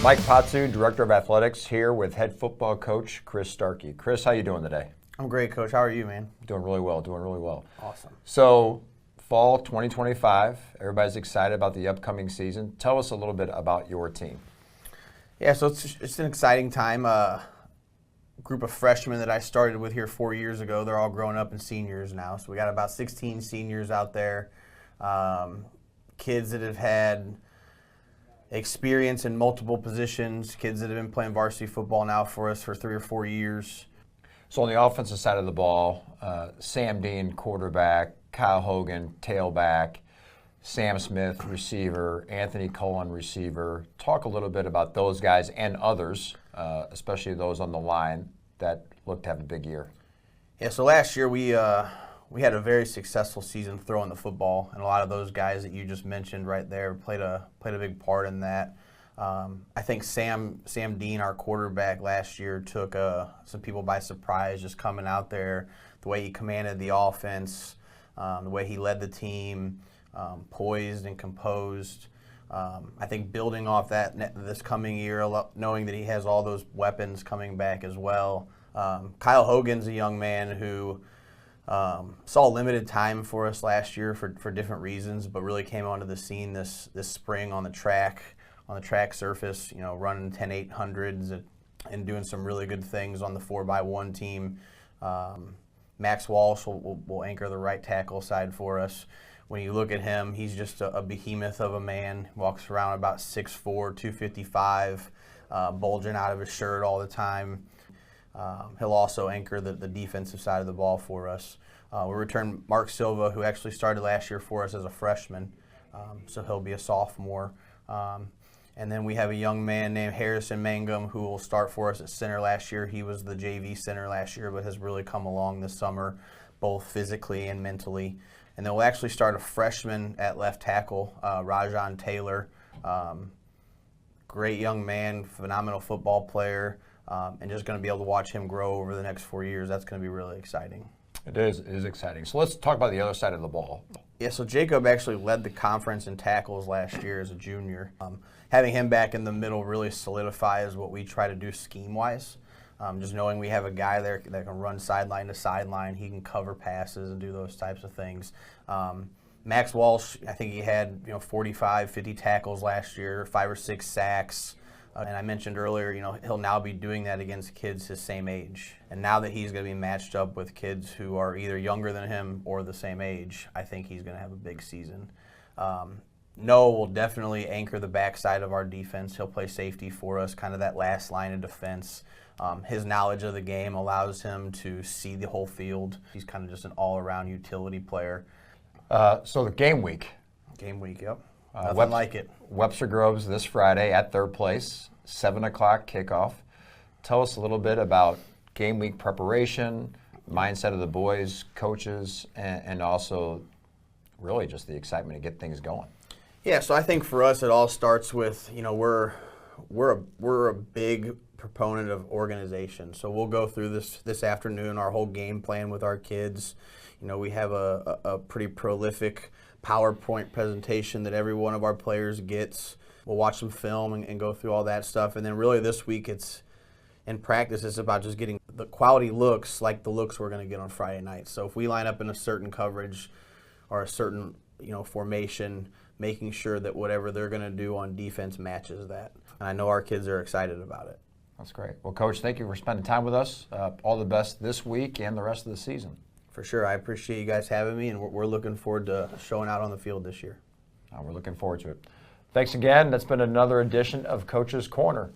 Mike Potsou, Director of Athletics, here with head football coach Chris Starkey. Chris, how you doing today? I'm great, Coach. How are you, man? Doing really well, doing really well. Awesome. So, fall 2025, everybody's excited about the upcoming season. Tell us a little bit about your team. Yeah, so it's an exciting time. Group of freshmen that I started with here 4 years ago, they're all grown up and seniors now. So we got about 16 seniors out there, kids that have had experience in multiple positions, kids that have been playing varsity football now for us for 3 or 4 years. So on the offensive side of the ball, Sam Dean, quarterback, Kyle Hogan, tailback, Sam Smith, receiver, Anthony Cullen, receiver. Talk a little bit about those guys and others, especially those on the line that look to have a big year. Yeah, so last year we had a very successful season throwing the football, and a lot of those guys that you just mentioned right there played a big part in that. I think Sam Dean, our quarterback last year, took some people by surprise just coming out there, the way he commanded the offense, the way he led the team, poised and composed. I think building off that this coming year, knowing that he has all those weapons coming back as well. Kyle Hogan's a young man who saw limited time for us last year for different reasons, but really came onto the scene this spring on the track surface, running 10-800s and doing some really good things on the 4x1 team. Max Walsh will anchor the right tackle side for us. When you look at him, he's just a behemoth of a man. Walks around about 6'4", 255, bulging out of his shirt all the time. He'll also anchor the defensive side of the ball for us. We returned Mark Silva, who actually started last year for us as a freshman, so he'll be a sophomore. And then we have a young man named Harrison Mangum who will start for us at center last year. He was the JV center last year, but has really come along this summer, both physically and mentally. And then we'll actually start a freshman at left tackle, Rajon Taylor. Great young man, phenomenal football player, and just going to be able to watch him grow over the next 4 years. That's going to be really exciting. It is exciting. So let's talk about the other side of the ball. Yeah, so Jacob actually led the conference in tackles last year as a junior. Having him back in the middle really solidifies what we try to do scheme-wise. Just knowing we have a guy there that can run sideline to sideline, he can cover passes and do those types of things. Max Walsh, I think he had 45, 50 tackles last year, 5 or 6 sacks. And I mentioned earlier, he'll now be doing that against kids his same age. And now that he's going to be matched up with kids who are either younger than him or the same age, I think he's going to have a big season. Noah will definitely anchor the backside of our defense. He'll play safety for us, kind of that last line of defense. His knowledge of the game allows him to see the whole field. He's kind of just an all-around utility player. So the game week. Game week, yep. Nothing like it. Webster Groves this Friday at third place, 7 o'clock kickoff. Tell us a little bit about game week preparation, mindset of the boys, coaches, and also really just the excitement to get things going. Yeah, so I think for us it all starts with, we're a big proponent of organization. So we'll go through this afternoon, our whole game plan with our kids. We have a pretty prolific PowerPoint presentation that every one of our players gets. We'll watch some film and go through all that stuff. And then really this week in practice, it's about just getting the quality looks like the looks we're going to get on Friday night. So if we line up in a certain coverage or a certain formation, making sure that whatever they're going to do on defense matches that. And I know our kids are excited about it. That's great. Well, Coach, thank you for spending time with us. All the best this week and the rest of the season. For sure. I appreciate you guys having me, and we're looking forward to showing out on the field this year. We're looking forward to it. Thanks again. That's been another edition of Coach's Corner.